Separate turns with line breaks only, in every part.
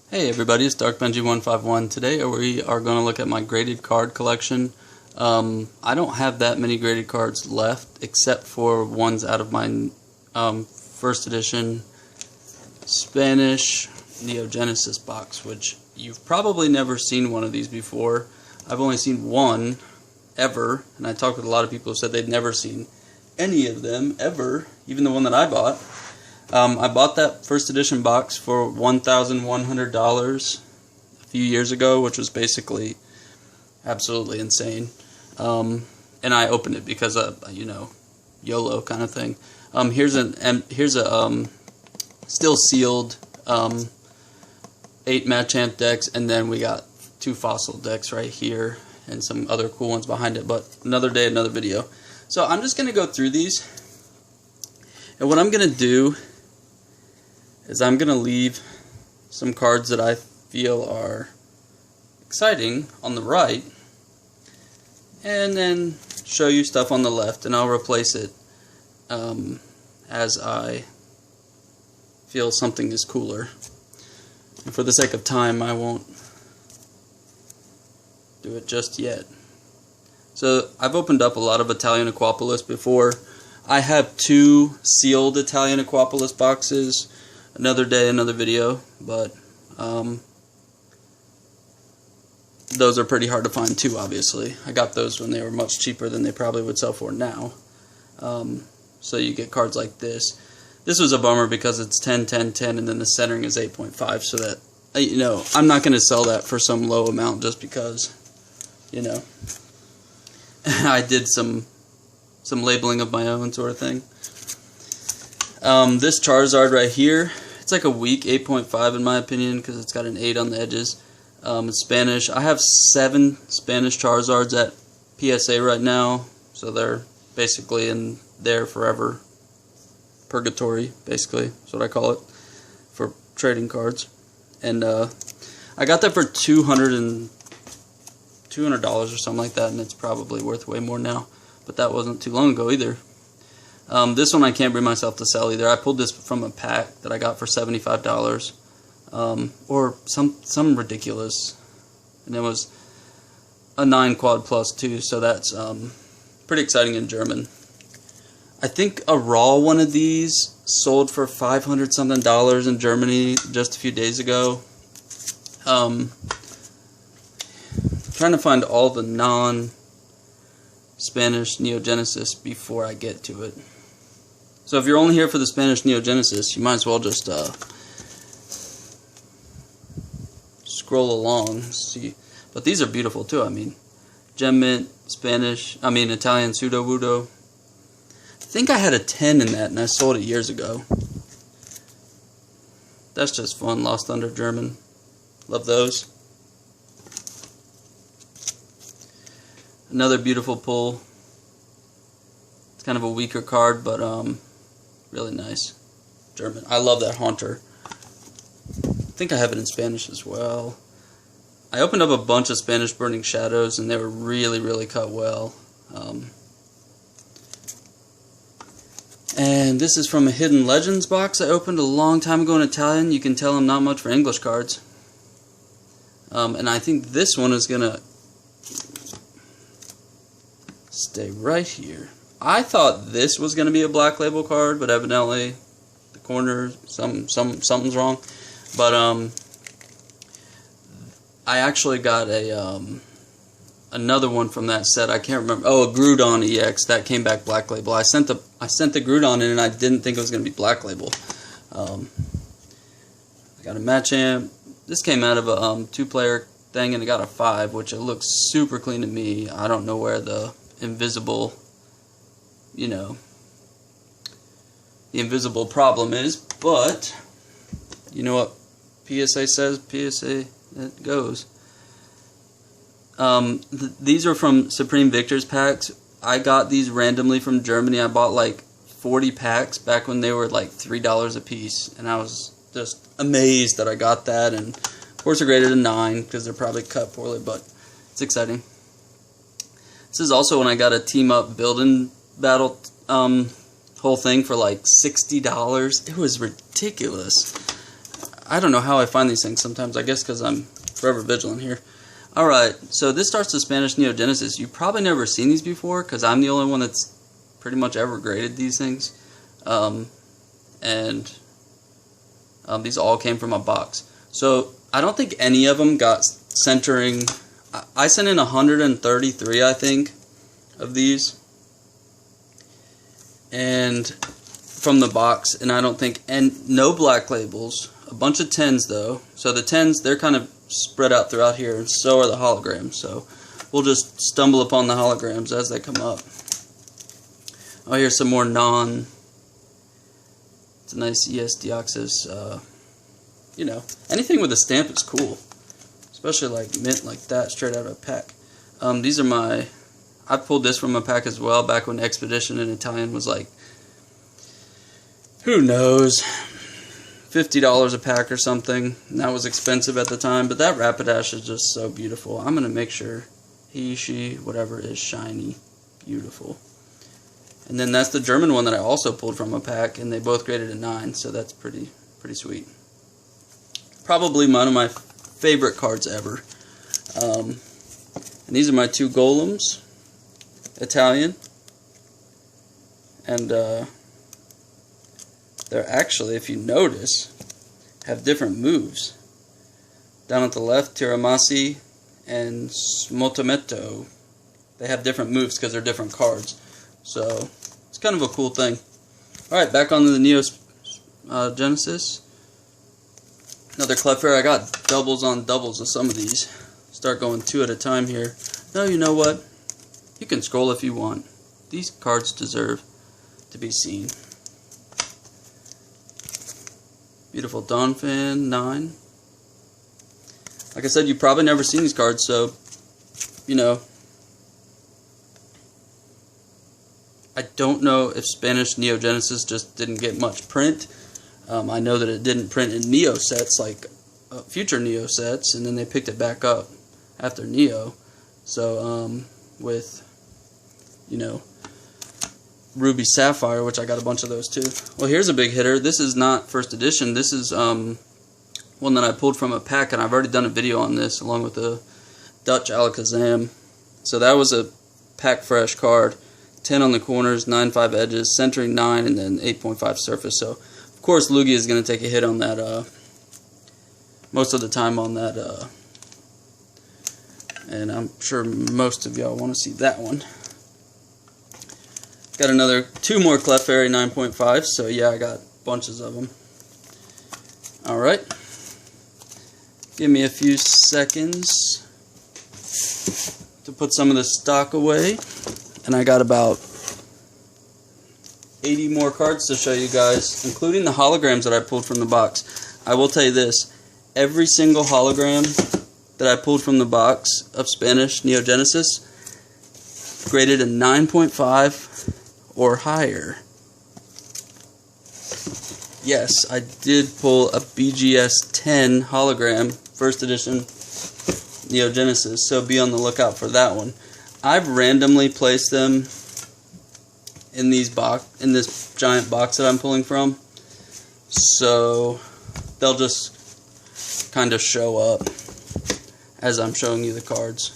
Hey everybody, it's DarkBenji151. Today we are going to look at my graded card collection. I don't have that many graded cards left, except for ones out of my first edition Spanish Neo Genesis box, which you've probably never seen one of these before. I've only seen one ever, and I talked with a lot of people who said they'd never seen any of them ever, even the one that I bought. I bought that first edition box for $1,100 a few years ago, which was basically absolutely insane. And I opened it because YOLO kind of thing. Here's a still sealed 8 Machamp decks, and then we got 2 fossil decks right here and some other cool ones behind it. But another day, another video. So I'm just gonna go through these, and what I'm gonna do is I'm going to leave some cards that I feel are exciting on the right, and then show you stuff on the left, and I'll replace it as I feel something is cooler. And for the sake of time, I won't do it just yet. So I've opened up a lot of Italian Aquapolis before. I have 2 sealed Italian Aquapolis boxes. Another day, another video, but those are pretty hard to find too, obviously. I got those when they were much cheaper than they probably would sell for now. So you get cards like this. This was a bummer because it's 10, 10, 10, and then the centering is 8.5, so that, I'm not going to sell that for some low amount just because, I did some labeling of my own sort of thing. This Charizard right here, it's like a weak 8.5 in my opinion because it's got an 8 on the edges. It's Spanish. I have 7 Spanish Charizards at PSA right now, so they're basically in there forever. Purgatory, basically, is what I call it, for trading cards. And I got that for $200 or something like that, and it's probably worth way more now. But that wasn't too long ago either. This one I can't bring myself to sell either. I pulled this from a pack that I got for $75, or some ridiculous, and it was a 9 quad plus 2, so that's pretty exciting in German. I think a raw one of these sold for $500 something in Germany just a few days ago. Trying to find all the non-Spanish Neo Genesis before I get to it. So if you're only here for the Spanish Neo Genesis, you might as well just scroll along. See, but these are beautiful too. I mean, Gem Mint, Italian Pseudo Wudo. I think I had a 10 in that, and I sold it years ago. That's just fun. Lost Thunder German. Love those. Another beautiful pull. It's kind of a weaker card, but really nice. German. I love that Haunter. I think I have it in Spanish as well. I opened up a bunch of Spanish Burning Shadows, and they were really, really cut well. And this is from a Hidden Legends box I opened a long time ago in Italian. You can tell I'm not much for English cards. And I think this one is going to stay right here. I thought this was going to be a Black Label card, but evidently the corner, something's wrong. But I actually got another one from that set. I can't remember. Oh, a Groudon EX that came back Black Label. I sent the Groudon in, and I didn't think it was going to be Black Label. I got a Machamp. This came out of a 2-player thing, and it got a 5, which it looks super clean to me. I don't know where the invisible, the invisible problem is, but you know what PSA says? PSA, it goes. These are from Supreme Victor's packs. I got these randomly from Germany. I bought like 40 packs back when they were like $3 a piece, and I was just amazed that I got that. And of course they're graded a 9 because they're probably cut poorly, but it's exciting. This is also when I got a Team Up Building Battle whole thing for like $60. It was ridiculous. I don't know how I find these things sometimes. I guess because I'm forever vigilant here. Alright, so this starts the Spanish Neo Genesis. You've probably never seen these before, because I'm the only one that's pretty much ever graded these things. These all came from a box. So, I don't think any of them got centering. I sent in 133, I think, of these. And from the box, and I don't think, and no black labels. A bunch of 10s, though. So the 10s, they're kind of spread out throughout here, and so are the holograms. So we'll just stumble upon the holograms as they come up. Oh, here's some more it's a nice ES Deoxys. You know, anything with a stamp is cool, especially like mint like that, straight out of a pack. These are I pulled this from a pack as well back when Expedition in Italian was like, who knows, $50 a pack or something. And that was expensive at the time, but that Rapidash is just so beautiful. I'm gonna make sure she, whatever, is shiny, beautiful. And then that's the German one that I also pulled from a pack, and they both graded a 9, so that's pretty sweet. Probably one of my favorite cards ever. And these are my 2 golems, Italian, and they're actually, if you notice, have different moves. Down at the left, Tiramasi and Smotometto, they have different moves because they're different cards. So, it's kind of a cool thing. Alright, back onto the Neo Genesis. Another Clefairy. I got doubles on doubles of some of these. Start going 2 at a time here. No, you know what? You can scroll if you want. These cards deserve to be seen. Beautiful Donphan 9. Like I said, you've probably never seen these cards, so, you know. I don't know if Spanish Neo Genesis just didn't get much print. I know that it didn't print in Neo sets like future Neo sets, and then they picked it back up after Neo. So, with, you know, Ruby Sapphire, which I got a bunch of those too. Well, here's a big hitter. This is not first edition. This is one that I pulled from a pack, and I've already done a video on this along with the Dutch Alakazam. So that was a pack fresh card. 10 on the corners, 9.5 edges, centering 9, and then 8.5 surface. So, of course, Lugia is going to take a hit on that, most of the time on that, and I'm sure most of y'all want to see that one. Got another 2 more Clefairy 9.5, so yeah, I got bunches of them. Alright. Give me a few seconds to put some of the stock away. And I got about 80 more cards to show you guys, including the holograms that I pulled from the box. I will tell you this, every single hologram that I pulled from the box of Spanish Neo Genesis graded a 9.5 or higher. Yes, I did pull a BGS 10 hologram, first edition Neo Genesis, so be on the lookout for that one. I've randomly placed them in this giant box that I'm pulling from, so they'll just kind of show up as I'm showing you the cards.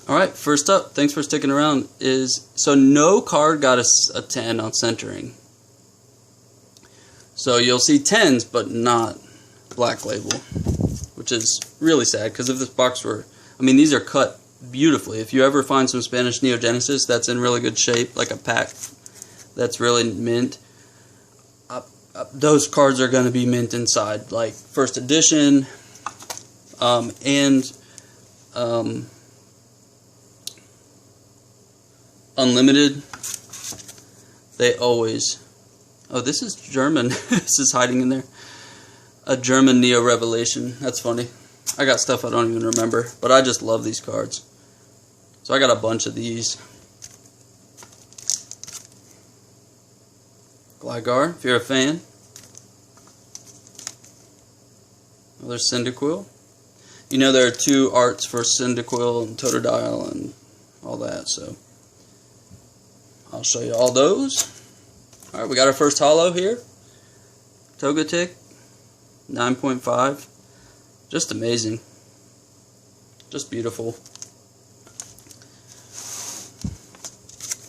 Alright, first up, thanks for sticking around, so no card got a 10 on centering. So you'll see 10s, but not black label, which is really sad, because if this box were, I mean, these are cut beautifully. If you ever find some Spanish Neo Genesis that's in really good shape, like a pack that's really mint, those cards are going to be mint inside, like first edition, and unlimited. They always. Oh, this is German. This is hiding in there. A German Neo Revelation. That's funny. I got stuff I don't even remember, but I just love these cards. So I got a bunch of these. Gligar, if you're a fan. Another Cyndaquil. You know there are 2 arts for Cyndaquil and Totodile and all all that. So I'll show you all those. Alright, we got our first holo here. Togetic, 9.5. Just amazing. Just beautiful.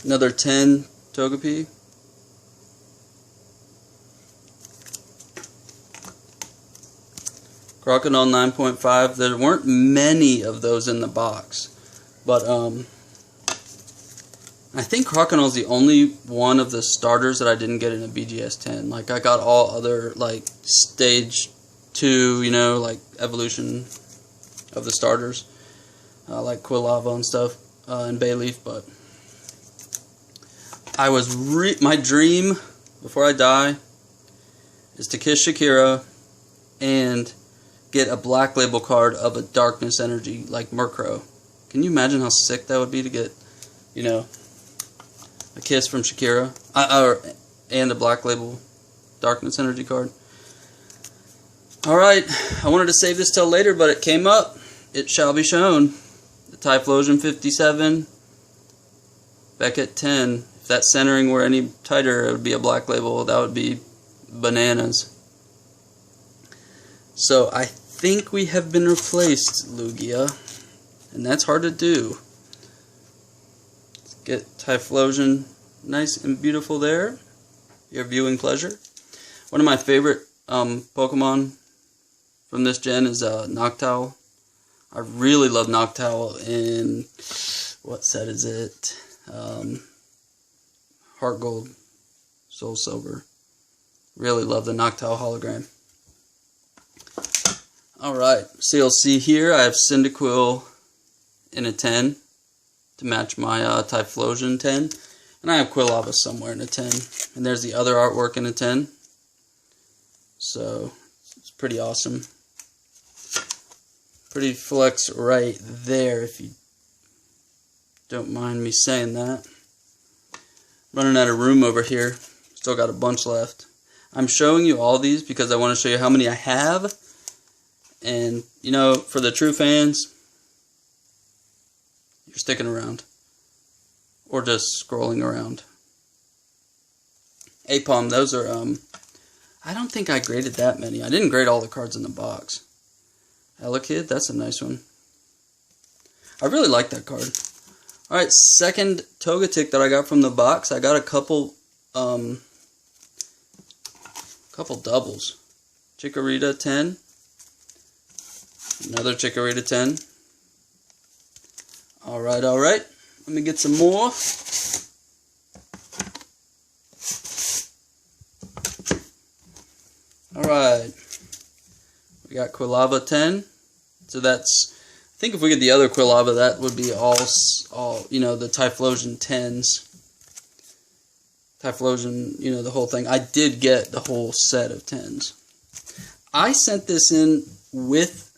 Another 10 Togepi. Crocodile 9.5. There weren't many of those in the box, but I think Crocodile's the only one of the starters that I didn't get in a BGS 10. Like, I got all other, like, stage 2, you know, like, evolution of the starters, like Quilava and stuff, and Bayleaf, but I was my dream before I die is to kiss Shakira and get a black label card of a darkness energy like Murkrow. Can you imagine how sick that would be to get, you know, a kiss from Shakira and a black label darkness energy card? Alright, I wanted to save this till later, but it came up. It shall be shown. The Typhlosion 57, Beckett 10. If that centering were any tighter, it would be a black label. That would be bananas. So I think we have been replaced, Lugia, and that's hard to do. Let's get Typhlosion nice and beautiful there. Your viewing pleasure. One of my favorite Pokemon from this gen is Noctowl. I really love Noctowl in, what set is it? Heart Gold, Soul Silver. Really love the Noctowl hologram. Alright, so you'll see here I have Cyndaquil in a 10 to match my Typhlosion 10. And I have Quilava somewhere in a 10. And there's the other artwork in a 10. So, it's pretty awesome. Pretty flex right there, if you don't mind me saying that. Running out of room over here. Still got a bunch left. I'm showing you all these because I want to show you how many I have. And, you know, for the true fans, you're sticking around. Or just scrolling around. Apom, those are, I don't think I graded that many. I didn't grade all the cards in the box. Elekid, that's a nice one. I really like that card. Alright, second Togetic that I got from the box. I got a couple doubles. Chikorita 10. Another Chikorita 10. Alright, alright. Let me get some more. Alright. We got Quilava 10. So that's, I think if we get the other Quilava, that would be all you know, the Typhlosion 10s. Typhlosion, you know, the whole thing. I did get the whole set of 10s. I sent this in with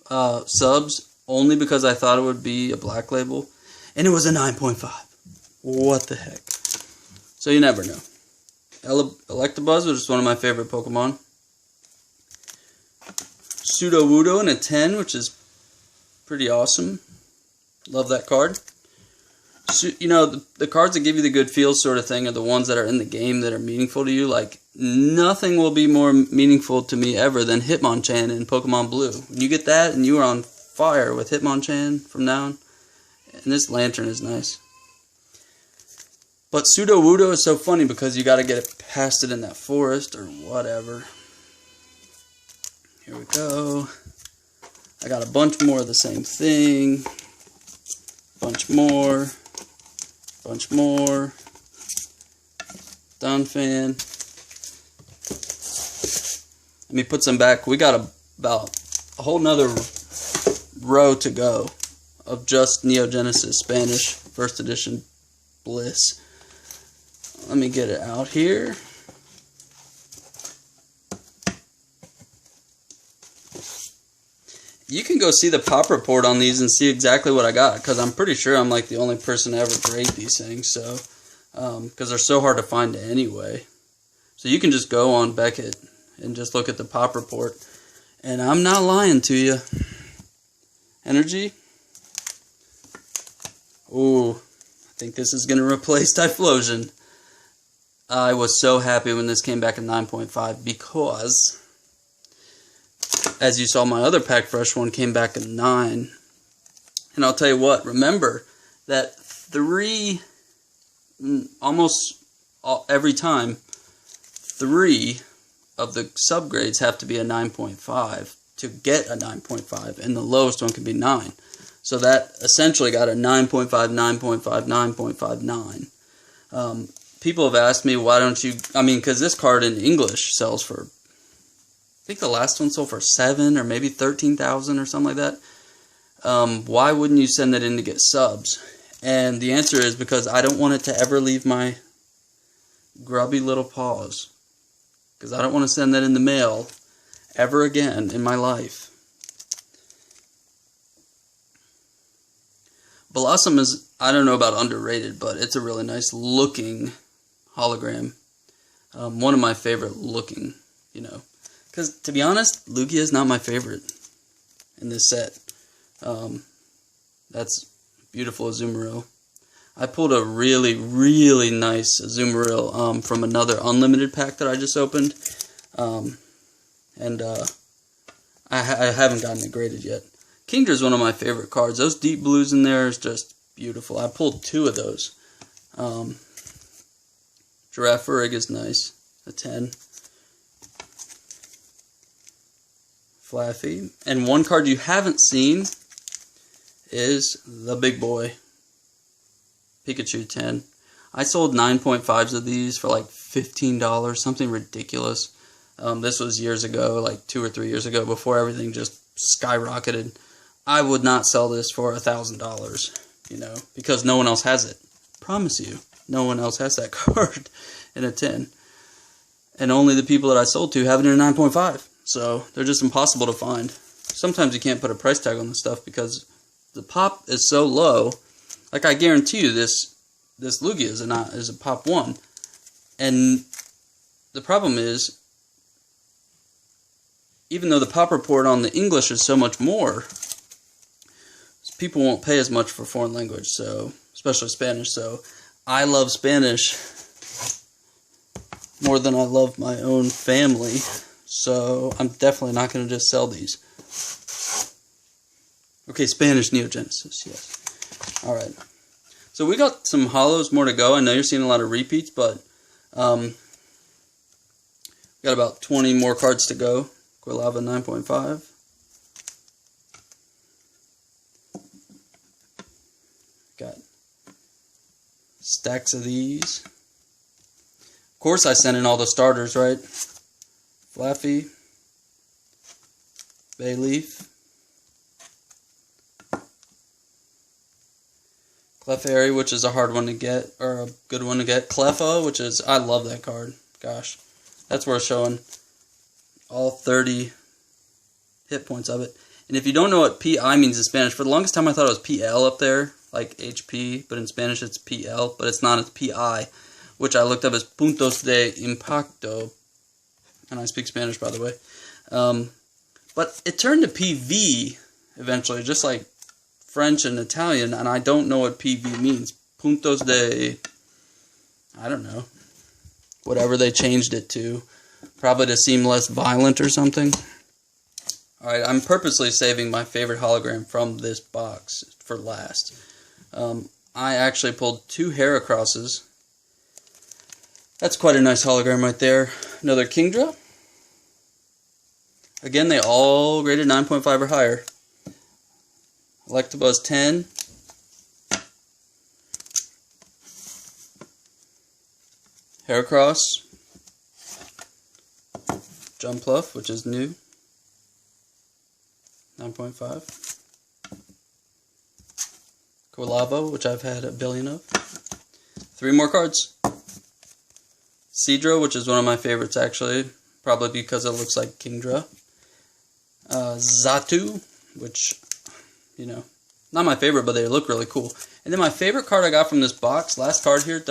subs only because I thought it would be a black label. And it was a 9.5. What the heck? So you never know. Electabuzz was just one of my favorite Pokemon. Sudowoodo in a 10, which is pretty awesome. Love that card. So, you know, the cards that give you the good feels sort of thing are the ones that are in the game that are meaningful to you. Like, nothing will be more meaningful to me ever than Hitmonchan in Pokemon Blue. When you get that and you are on fire with Hitmonchan from now on. And this lantern is nice. But Sudowoodo is so funny because you got to get it past it in that forest or whatever. Here we go. I got a bunch more of the same thing. Bunch more. Bunch more. Dunfan. Let me put some back. We got about a whole nother row to go of just Neo Genesis Spanish First Edition Bliss. Let me get it out here. You can go see the pop report on these and see exactly what I got, because I'm pretty sure I'm like the only person to ever grade these things, so because they're so hard to find anyway. So you can just go on Beckett and just look at the pop report, and I'm not lying to you. Energy. Ooh, I think this is going to replace Typhlosion. I was so happy when this came back at 9.5 because, as you saw, my other Pack Fresh one came back at 9. And I'll tell you what, remember that almost every time, 3 of the subgrades have to be a 9.5 to get a 9.5, and the lowest one can be 9. So that essentially got a 9.5, 9.5, 9.5, 9. People have asked me, why don't you, because this card in English sells for, I think the last one sold for 7 or maybe 13,000 or something like that. Why wouldn't you send that in to get subs? And the answer is because I don't want it to ever leave my grubby little paws. Because I don't want to send that in the mail ever again in my life. Blossom is, I don't know about underrated, but it's a really nice looking hologram. One of my favorite looking, Because, to be honest, Lugia is not my favorite in this set. That's beautiful Azumarill. I pulled a really, really nice Azumarill from another unlimited pack that I just opened. I haven't gotten it graded yet. Kingdra is one of my favorite cards. Those deep blues in there is just beautiful. I pulled 2 of those. Girafarig is nice. A 10. Flaffy. And one card you haven't seen is the big boy. Pikachu 10. I sold 9.5s of these for like $15, something ridiculous. This was years ago, like 2 or 3 years ago, before everything just skyrocketed. I would not sell this for $1,000, because no one else has it. Promise you, no one else has that card in a 10. And only the people that I sold to have it in a 9.5. So they're just impossible to find. Sometimes you can't put a price tag on this stuff because the pop is so low. Like, I guarantee you this Lugia is a pop 1. And the problem is, even though the pop report on the English is so much more, people won't pay as much for foreign language, so especially Spanish. So I love Spanish more than I love my own family. So I'm definitely not going to just sell these. Okay, Spanish Neo Genesis, yes. Alright. So we got some holos more to go. I know you're seeing a lot of repeats, but we got about 20 more cards to go. Quilava 9.5. Got stacks of these. Of course I sent in all the starters, right? Flaffy. Bayleaf. Clefairy, which is a hard one to get, or a good one to get. Cleffa, which is, I love that card. Gosh, that's worth showing. All 30 hit points of it. And if you don't know what PI means in Spanish, for the longest time I thought it was PL up there, like HP, but in Spanish it's PL, but it's not, it's PI, which I looked up as Puntos de Impacto. And I speak Spanish, by the way. But it turned to PV eventually, just like French and Italian, and I don't know what PV means. Puntos de, I don't know, whatever they changed it to. Probably to seem less violent or something. Alright, I'm purposely saving my favorite hologram from this box for last. I actually pulled 2 Heracrosses. That's quite a nice hologram right there. Another Kingdra. Again, they all graded 9.5 or higher. Electabuzz 10. Heracross. Jumpluff, which is new. 9.5. Quilava, which I've had a billion of. 3 more cards. Seadra, which is one of my favorites actually. Probably because it looks like Kingdra. Xatu, which, not my favorite, but they look really cool. And then my favorite card I got from this box, last card here,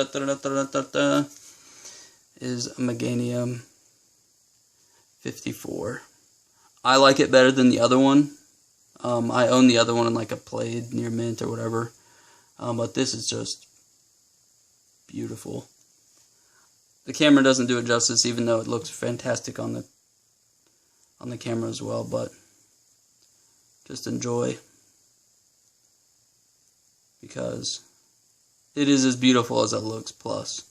is Meganium 54. I like it better than the other one. I own the other one in like a Played near mint or whatever. But this is just beautiful. The camera doesn't do it justice, even though it looks fantastic on the camera as well. But just enjoy, because it is as beautiful as it looks. Plus,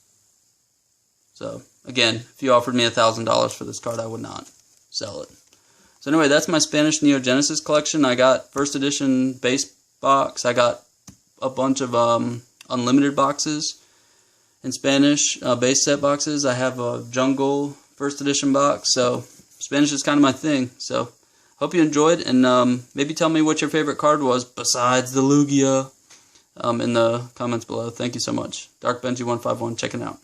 so again, if you offered me $1,000 for this card, I would not sell it. So anyway, that's my Spanish Neo Genesis collection. I got first edition base box. I got a bunch of unlimited boxes in Spanish, base set boxes. I have a Jungle first edition box. So Spanish is kind of my thing. So hope you enjoyed, and maybe tell me what your favorite card was besides the Lugia in the comments below. Thank you so much. DarkBenji151 checking out.